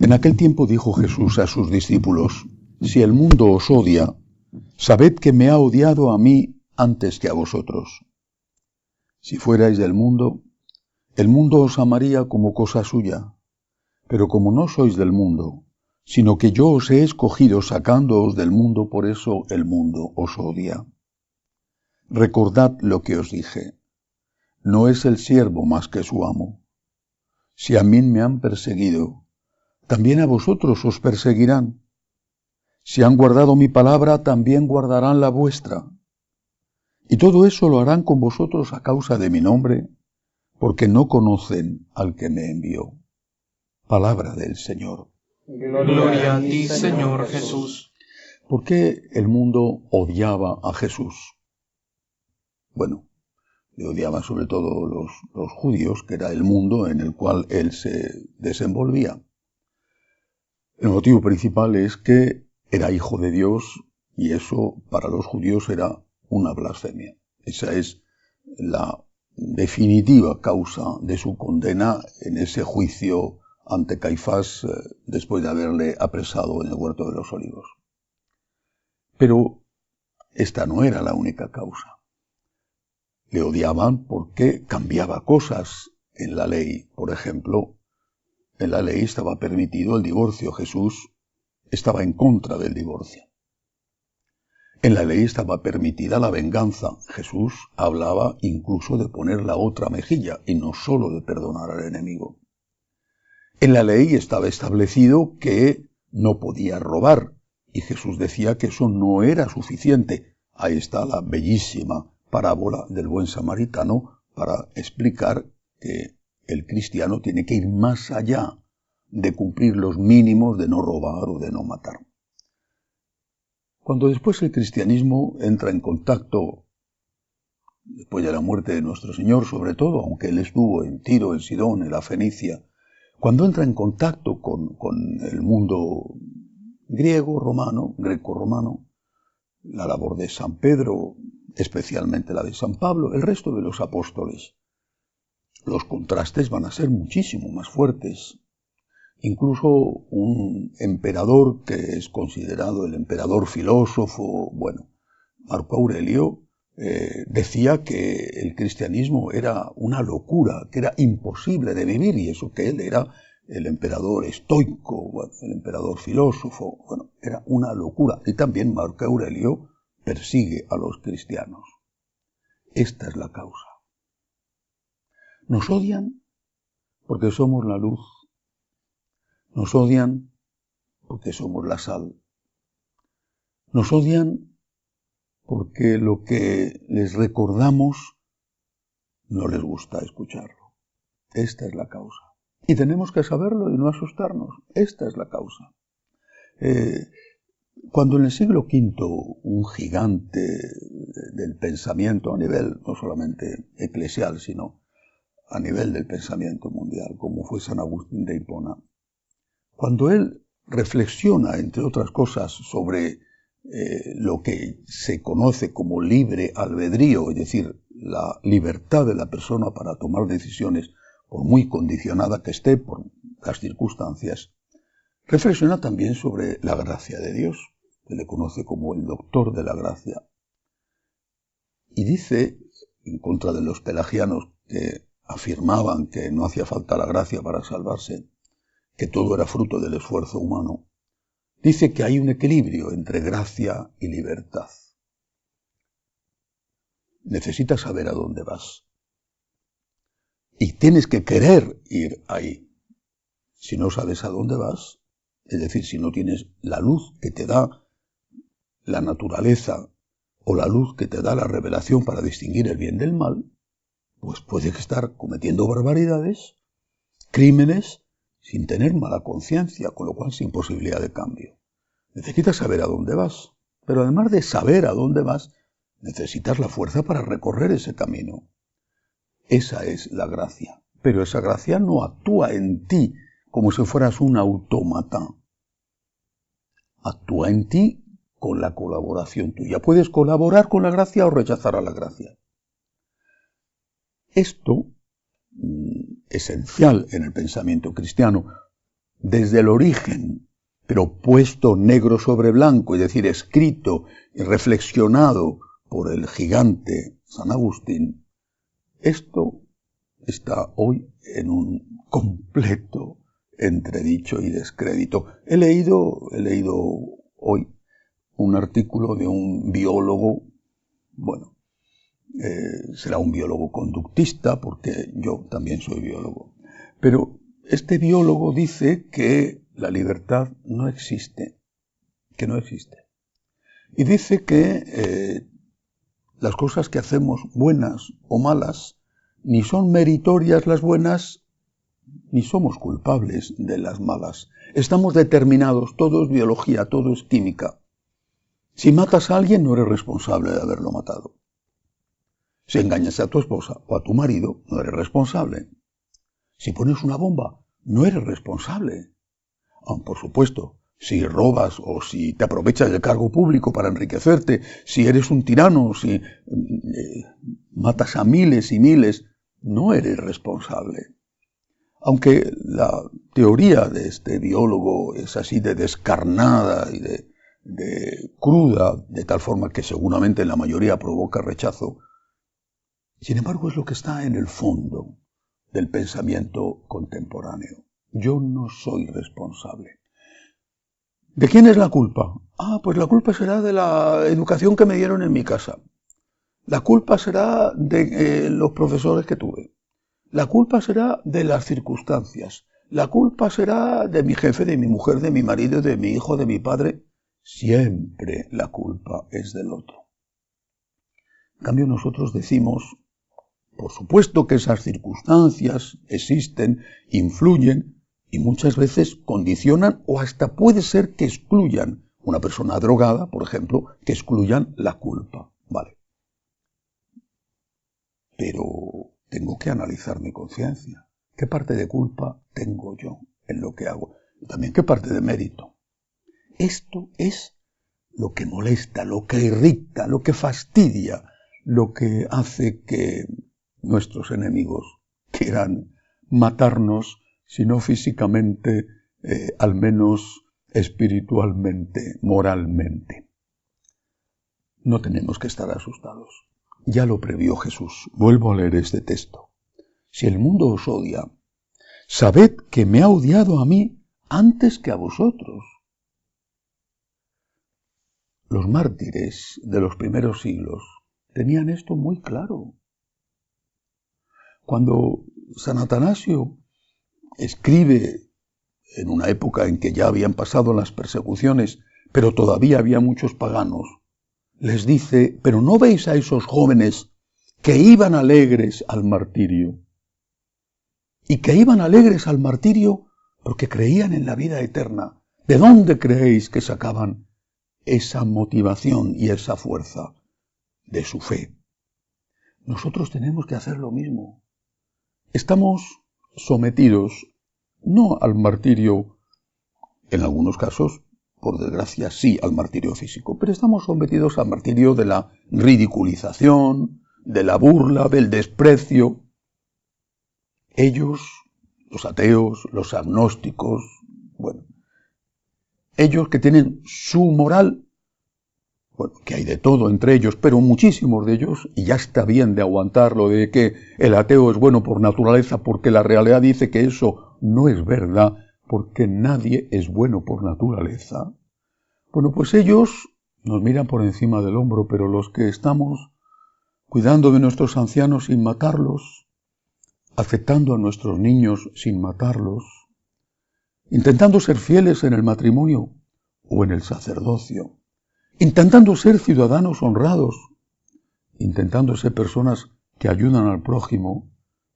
En aquel tiempo dijo Jesús a sus discípulos: si el mundo os odia, sabed que me ha odiado a mí antes que a vosotros. Si fuerais del mundo, el mundo os amaría como cosa suya. Pero como no sois del mundo, sino que yo os he escogido sacándoos del mundo, por eso el mundo os odia. Recordad lo que os dije: no es el siervo más que su amo. Si a mí me han perseguido, también a vosotros os perseguirán. Si han guardado mi palabra, también guardarán la vuestra. Y todo eso lo harán con vosotros a causa de mi nombre, porque no conocen al que me envió. Palabra del Señor. Gloria a ti, Señor Jesús. ¿Por qué el mundo odiaba a Jesús? Bueno, le odiaban sobre todo los judíos, que era el mundo en el cual él se desenvolvía. El motivo principal es que era hijo de Dios y eso para los judíos era una blasfemia. Esa es la definitiva causa de su condena en ese juicio ante Caifás después de haberle apresado en el huerto de los olivos. Pero esta no era la única causa. Le odiaban porque cambiaba cosas en la ley. Por ejemplo, en la ley estaba permitido el divorcio. Jesús estaba en contra del divorcio. En la ley estaba permitida la venganza. Jesús hablaba incluso de poner la otra mejilla y no solo de perdonar al enemigo. En la ley estaba establecido que no podía robar y Jesús decía que eso no era suficiente. Ahí está la bellísima parábola del buen samaritano para explicar que el cristiano tiene que ir más allá de cumplir los mínimos de no robar o de no matar. Cuando después el cristianismo entra en contacto, después de la muerte de nuestro Señor sobre todo, aunque él estuvo en Tiro, en Sidón, en la Fenicia, cuando entra en contacto con el mundo griego, romano, greco-romano, la labor de San Pedro, especialmente la de San Pablo, el resto de los apóstoles, los contrastes van a ser muchísimo más fuertes. Incluso un emperador que es considerado el emperador filósofo, Marco Aurelio, decía que el cristianismo era una locura, que era imposible de vivir, y eso que él era el emperador estoico, el emperador filósofo, era una locura. Y también Marco Aurelio persigue a los cristianos. Esta es la causa. Nos odian porque somos la luz. Nos odian porque somos la sal. Nos odian porque lo que les recordamos no les gusta escucharlo. Esta es la causa. Y tenemos que saberlo y no asustarnos. Esta es la causa. Cuando en el siglo V un gigante del pensamiento a nivel no solamente eclesial, sino a nivel del pensamiento mundial, como fue San Agustín de Hipona, cuando él reflexiona, entre otras cosas, sobre lo que se conoce como libre albedrío, es decir, la libertad de la persona para tomar decisiones, por muy condicionada que esté por las circunstancias, reflexiona también sobre la gracia de Dios, que le conoce como el doctor de la gracia. Y dice, en contra de los pelagianos que afirmaban que no hacía falta la gracia para salvarse, que todo era fruto del esfuerzo humano, dice que hay un equilibrio entre gracia y libertad. Necesitas saber a dónde vas. Y tienes que querer ir ahí. Si no sabes a dónde vas, es decir, si no tienes la luz que te da la naturaleza o la luz que te da la revelación para distinguir el bien del mal, pues puedes estar cometiendo barbaridades, crímenes, sin tener mala conciencia, con lo cual sin posibilidad de cambio. Necesitas saber a dónde vas, pero además de saber a dónde vas, necesitas la fuerza para recorrer ese camino. Esa es la gracia, pero esa gracia no actúa en ti como si fueras un autómata. Actúa en ti con la colaboración tuya. Puedes colaborar con la gracia o rechazar a la gracia. Esto esencial en el pensamiento cristiano. desde el origen, pero puesto negro sobre blanco, es decir, escrito y reflexionado por el gigante San Agustín, esto está hoy en un completo entredicho y descrédito. He leído hoy un artículo de un biólogo, bueno, será un biólogo conductista, porque yo también soy biólogo, pero este biólogo dice que la libertad no existe, y dice que las cosas que hacemos, buenas o malas, ni son meritorias las buenas, ni somos culpables de las malas. Estamos determinados, todo es biología, todo es química. Si matas a alguien, no eres responsable de haberlo matado. Si engañas a tu esposa o a tu marido, no eres responsable. Si pones una bomba, no eres responsable. Por supuesto, si robas o si te aprovechas del cargo público para enriquecerte, si eres un tirano, si matas a miles y miles, no eres responsable. Aunque la teoría de este biólogo es así de descarnada y de cruda, de tal forma que seguramente en la mayoría provoca rechazo, sin embargo es lo que está en el fondo del pensamiento contemporáneo. Yo no soy responsable. ¿De quién es la culpa? Pues la culpa será de la educación que me dieron en mi casa. La culpa será de los profesores que tuve. La culpa será de las circunstancias. La culpa será de mi jefe, de mi mujer, de mi marido, de mi hijo, de mi padre. Siempre la culpa es del otro. En cambio, nosotros decimos, por supuesto que esas circunstancias existen, influyen y muchas veces condicionan o hasta puede ser que excluyan, una persona drogada, por ejemplo, que excluyan la culpa. Vale. Pero tengo que analizar mi conciencia. ¿Qué parte de culpa tengo yo en lo que hago? Y también qué parte de mérito. Esto es lo que molesta, lo que irrita, lo que fastidia, lo que hace que nuestros enemigos quieran matarnos, si no físicamente, al menos espiritualmente, moralmente. No tenemos que estar asustados. Ya lo previó Jesús. Vuelvo a leer este texto. Si el mundo os odia, sabed que me ha odiado a mí antes que a vosotros. Los mártires de los primeros siglos tenían esto muy claro. Cuando San Atanasio escribe en una época en que ya habían pasado las persecuciones, pero todavía había muchos paganos, les dice, pero ¿no veis a esos jóvenes que iban alegres al martirio? Y que iban alegres al martirio porque creían en la vida eterna. ¿De dónde creéis que sacaban esa motivación y esa fuerza? De su fe. Nosotros tenemos que hacer lo mismo. Estamos sometidos no al martirio, en algunos casos, por desgracia sí al martirio físico, pero estamos sometidos al martirio de la ridiculización, de la burla, del desprecio. Ellos, los ateos, los agnósticos, ellos que tienen su moral, que hay de todo entre ellos, pero muchísimos de ellos, y ya está bien de aguantarlo, de que el ateo es bueno por naturaleza, porque la realidad dice que eso no es verdad, porque nadie es bueno por naturaleza. Pues ellos nos miran por encima del hombro, pero los que estamos cuidando de nuestros ancianos sin matarlos, aceptando a nuestros niños sin matarlos, intentando ser fieles en el matrimonio o en el sacerdocio, intentando ser ciudadanos honrados, intentando ser personas que ayudan al prójimo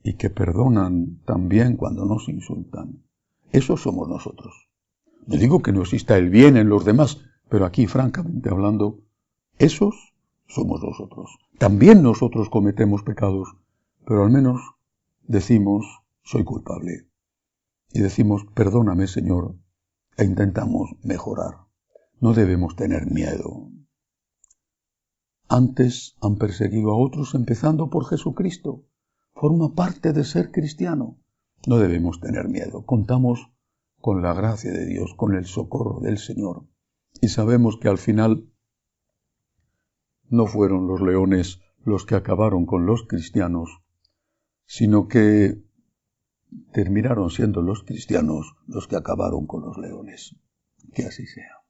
y que perdonan también cuando nos insultan. Esos somos nosotros. No digo que no exista el bien en los demás, pero aquí, francamente hablando, esos somos nosotros. También nosotros cometemos pecados, pero al menos decimos, soy culpable. Y decimos, perdóname, Señor, e intentamos mejorar. No debemos tener miedo. Antes han perseguido a otros empezando por Jesucristo. Forma parte de ser cristiano. No debemos tener miedo. Contamos con la gracia de Dios, con el socorro del Señor. Y sabemos que al final no fueron los leones los que acabaron con los cristianos, sino que terminaron siendo los cristianos los que acabaron con los leones. Que así sea.